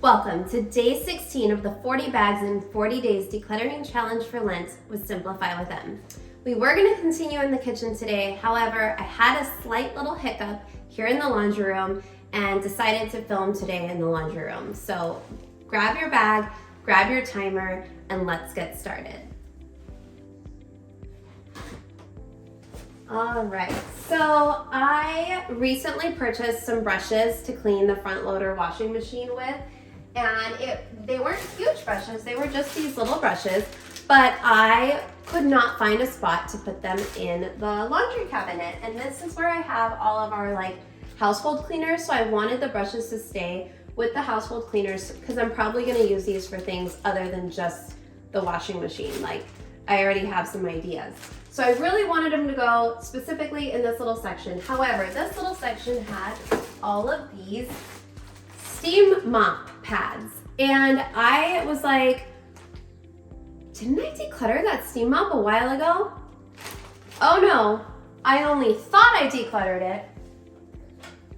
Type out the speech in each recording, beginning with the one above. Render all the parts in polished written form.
Welcome to day 16 of the 40 bags in 40 days decluttering challenge for Lent with Simplify with M. We were going to continue in the kitchen today, however, I had a slight little hiccup here in the laundry room and decided to film today in the laundry room. So grab your bag, grab your timer, and let's get started. All right, so I recently purchased some brushes to clean the front loader washing machine with. And they weren't huge brushes, they were just these little brushes, but I could not find a spot to put them in the laundry cabinet. And this is where I have all of our household cleaners, so I wanted the brushes to stay with the household cleaners because I'm probably gonna use these for things other than just the washing machine. I already have some ideas. So I really wanted them to go specifically in this little section. However, this little section had all of these steam mop pads. And I was like, didn't I declutter that steam mop a while ago? Oh no, I only thought I decluttered it.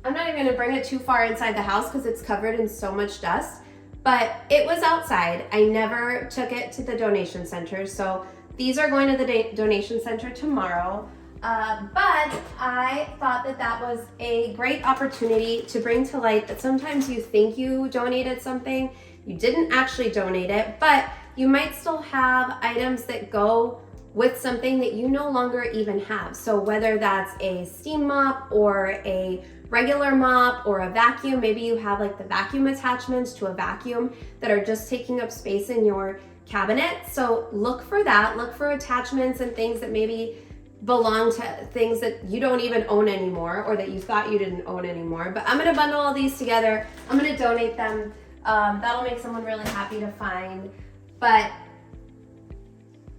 I'm not even gonna bring it too far inside the house because it's covered in so much dust, but it was outside. I never took it to the donation center. So these are going to the donation center tomorrow. But I thought that was a great opportunity to bring to light that sometimes you think you donated something, you didn't actually donate it, but you might still have items that go with something that you no longer even have. So whether that's a steam mop or a regular mop or a vacuum, maybe you have the vacuum attachments to a vacuum that are just taking up space in your cabinet. So look for that, look for attachments and things that maybe belong to things that you don't even own anymore or that you thought you didn't own anymore. But I'm gonna bundle all these together. I'm gonna donate them. That'll make someone really happy to find. But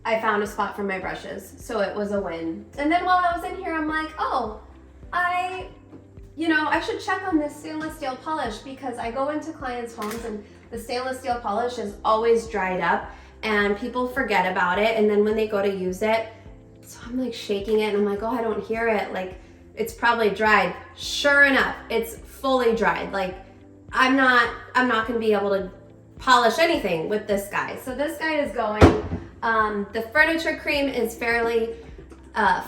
I found a spot for my brushes, so it was a win. And then while I was in here, I'm like, oh, I should check on this stainless steel polish because I go into clients' homes and the stainless steel polish is always dried up and people forget about it. And then when they go to use it, so I'm shaking it and I'm like, oh, I don't hear it. It's probably dried. Sure enough, it's fully dried. I'm not gonna be able to polish anything with this guy. So this guy is going. The furniture cream is fairly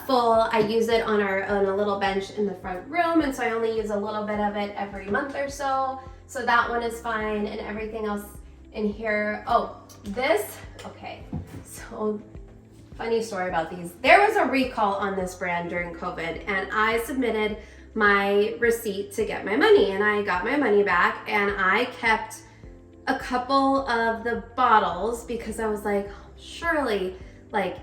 full. I use it on a little bench in the front room, and so I only use a little bit of it every month or so. So that one is fine, and everything else in here. Oh, okay. So funny story about these. There was a recall on this brand during COVID, and I submitted my receipt to get my money, and I got my money back, and I kept a couple of the bottles because I was like, surely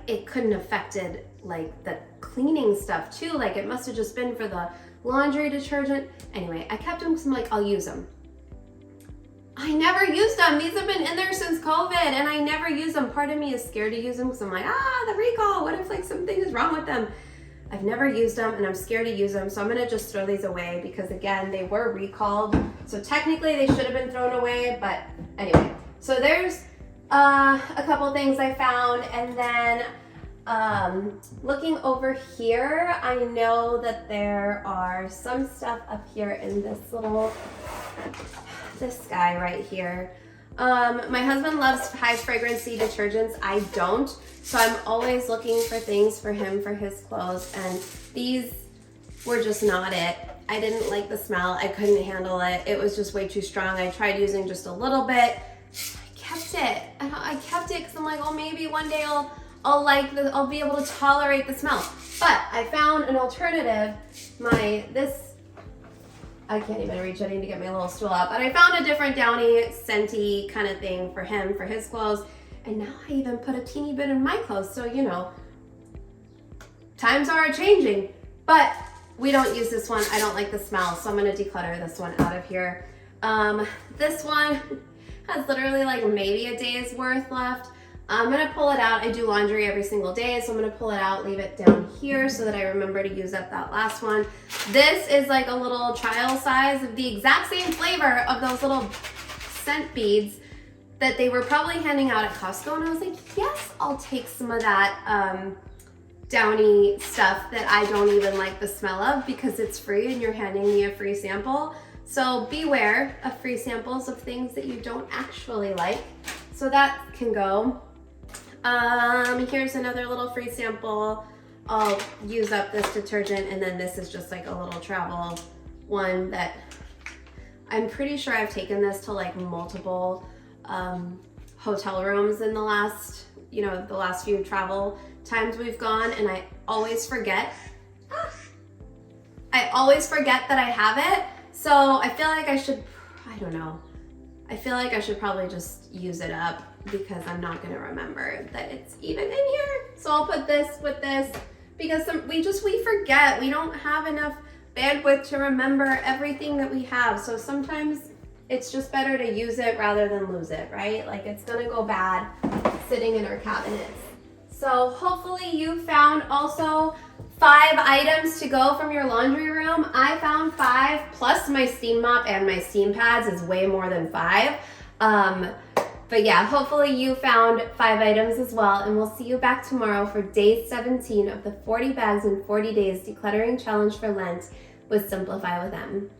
it couldn't have affected the cleaning stuff too. It must have just been for the laundry detergent. Anyway, I kept them because I'm like, I'll use them. I never used them. These have been in there since COVID and I never use them. Part of me is scared to use them because I'm like, the recall, what if something is wrong with them? I've never used them and I'm scared to use them. So I'm gonna just throw these away because again, they were recalled. So technically they should have been thrown away, but anyway. So there's a couple things I found, and then looking over here, I know that there are some stuff up here in this guy right here. My husband loves high fragrancy detergents. I don't, so I'm always looking for things for him for his clothes, and these were just not it. I didn't like the smell. I couldn't handle it. It was just way too strong. I tried using just a little bit. I kept it because I'm like, oh, maybe one day I'll be able to tolerate the smell. But I found an alternative. I can't even reach. I need to get my little stool out. But I found a different downy, scenty kind of thing for him, for his clothes. And now I even put a teeny bit in my clothes. So, times are changing. But we don't use this one. I don't like the smell. So I'm going to declutter this one out of here. This one has literally maybe a day's worth left. I'm gonna pull it out. I do laundry every single day, so I'm gonna pull it out, leave it down here so that I remember to use up that last one. This is a little trial size of the exact same flavor of those little scent beads that they were probably handing out at Costco, and I was like, yes, I'll take some of that downy stuff that I don't even like the smell of because it's free and you're handing me a free sample. So beware of free samples of things that you don't actually like. So that can go. Here's another little free sample. I'll use up this detergent, and then this is just like a little travel one that I'm pretty sure I've taken this to like multiple hotel rooms in the last, the last few travel times we've gone, and I always forget. I always forget that I have it. So I feel like I should probably just use it up because I'm not gonna remember that it's even in here. So I'll put this with this because we forget. We don't have enough bandwidth to remember everything that we have. So sometimes it's just better to use it rather than lose it, right? Like it's gonna go bad sitting in our cabinets. So hopefully you found also 5 items to go from your laundry room. I found 5 plus my steam mop and my steam pads is way more than 5. But yeah, hopefully you found 5 items as well, and we'll see you back tomorrow for day 17 of the 40 bags in 40 days decluttering challenge for Lent with Simplify with Em.